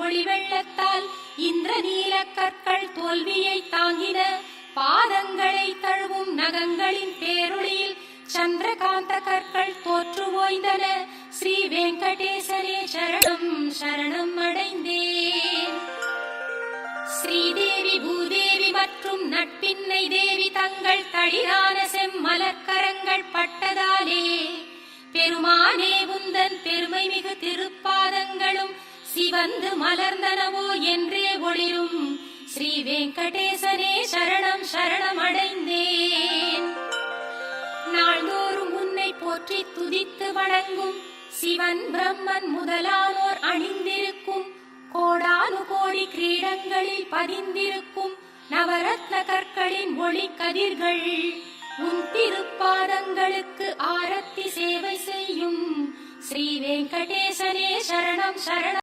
ஒளி வெள்ளத்தால் இந்திர நீல கற்கள் தோல்வியை தாங்கின. பாதங்களை தழுவும் நகங்களின் பேரொளியில் சந்திரகாந்த கற்கள் தோற்று ஓய்ந்தன. ஸ்ரீ வெங்கடேசனே சரணம் சரணம் அடைந்தேன். ஸ்ரீதேவி பூதேவி மற்றும் நட்பின்னை தேவி தங்கள் தளிரான செம்மலர்க்கரங்கள் பட்டதாலே பெருமானே உந்தன் பெருமை மிகு திருப்பாதங்களும் சிவந்து மலர்ந்தனவோ என்றே ஒளிரும். ஸ்ரீ வெங்கடேசனே சரணம் சரணம் அடைந்தேன். நாள்தோறும் உன்னை போற்றி துதித்து வணங்கும் சிவன் பிரம்மன் முதலானோர் அணிந்திருக்கும் கோடானு கோடி கிரீடங்களில் பதிந்திருக்கும் நவரத்ன கற்களின் ஒளி கதிர்கள் உன் திருப்பாதங்களுக்கு ஆரத்தி சேவை செய்யும். ஸ்ரீ வெங்கடேசனே சரணம் சரணம்.